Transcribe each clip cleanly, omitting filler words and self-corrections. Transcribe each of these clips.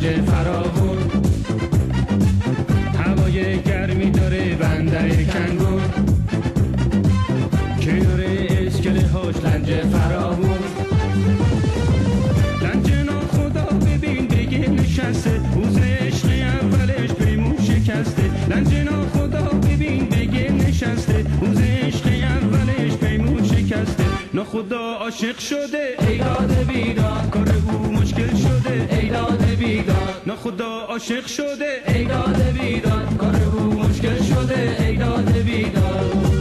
لنج فراغون، هوای گرمی داره بندر کنگون، کنار اسکله هاش لنج فراغون. لنج ناخدا ببین دیگه نشسته، روز عشق اولش پیمون شکسته. لنج ناخدا ببین دیگه نشسته، روز عشق اولش پیمون شکسته. ناخدا عاشق شده ای داده بیداد، کار او مشکل شده ای داده بیداد. ناخدا عاشق شده ای داده بیداد، کار او مشکل شده ای داده بیداد.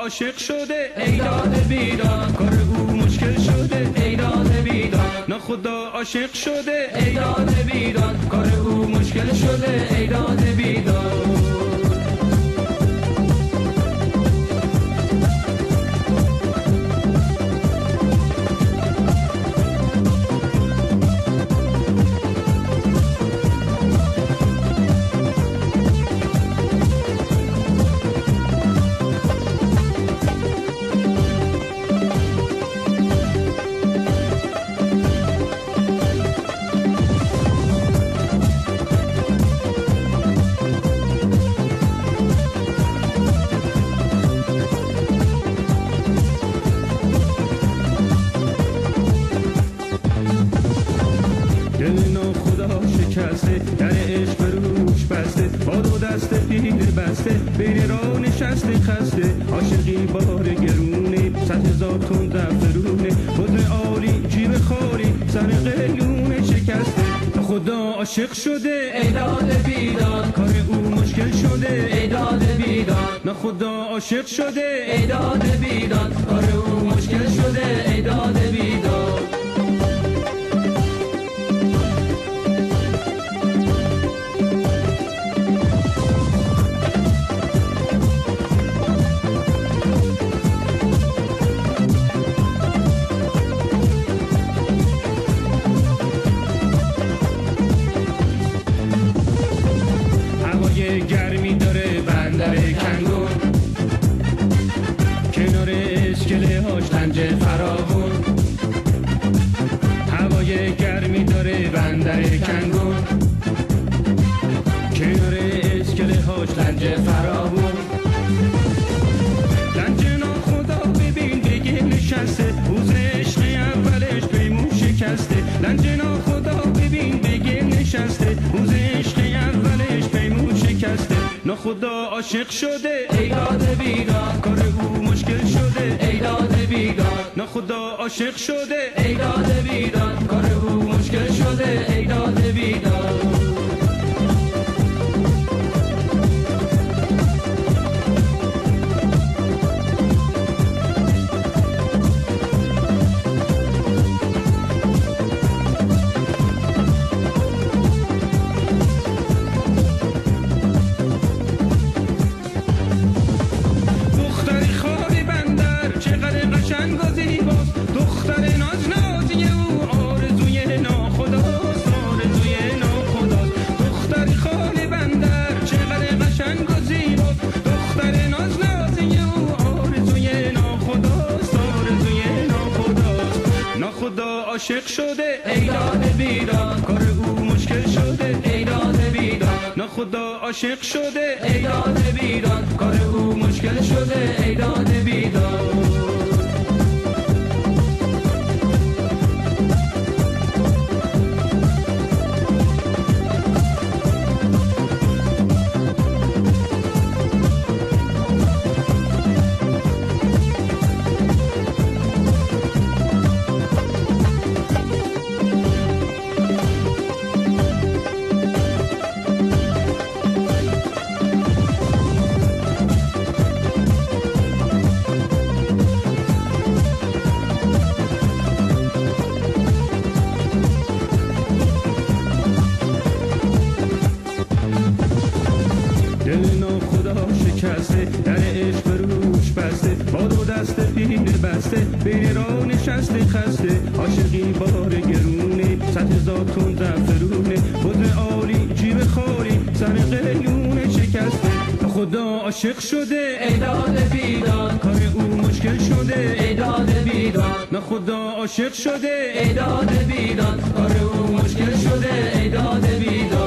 عاشق شده ای داده بیداد، کار او مشکل شده ای داده بیداد. ناخدا عاشق شده ای داده بیداد، کار او مشکل شده ای داده بیداد. در عشق روش بسته، با دو دست پیر بسته، بین راه نشسته خسته. عاشقی بار گرونه، 100,000 تن دفترونه، خود عالی جیب خالی، سر قلیون شکسته. خدا عاشق شده ای داده بیداد، کار او مشکل شده ای داده بیداد. نه خدا عاشق شده ای داده بیداد، کار او مشکل شده ای داده بیداد. گرمی داره بندر کنگون، کنار اسکله هاش لنج فراغون. هوای گرمی داره بندر کنگون، کنار اسکله هاش لنج فراغون. لنج ناخدا ببین دیگه نشسته، روز عشق اولش پیمون شکسته. لنج ناخدا ببین دیگه نشسته، روز عشق اولش پیمون شکسته. ناخدا عاشق شده ای داده بیداد، کار او مشکل شده ای داده بیداد. ناخدا عاشق شده ای داده بیداد، کار او مشکل شده ای داده بیداد. عاشق شده ای داده بیداد، کار او مشکل شده ای داده بیداد. ناخدا عاشق شده ای داده بیداد، کار او مشکل شده ای داده بیداد. شکسته در عشق فروش بسته با دو دست پیر بسته بین راه نشسته خسته عاشقی بار گرونه 100,000 تن زعفرونه بزر عالی جیب خالی سر قلیون شکسته خدا عاشق شده ای داد بیداد کار او مشکل شده ای داد بیداد نه خدا عاشق شده ای داد بیداد کار او مشکل شده ای داد بیداد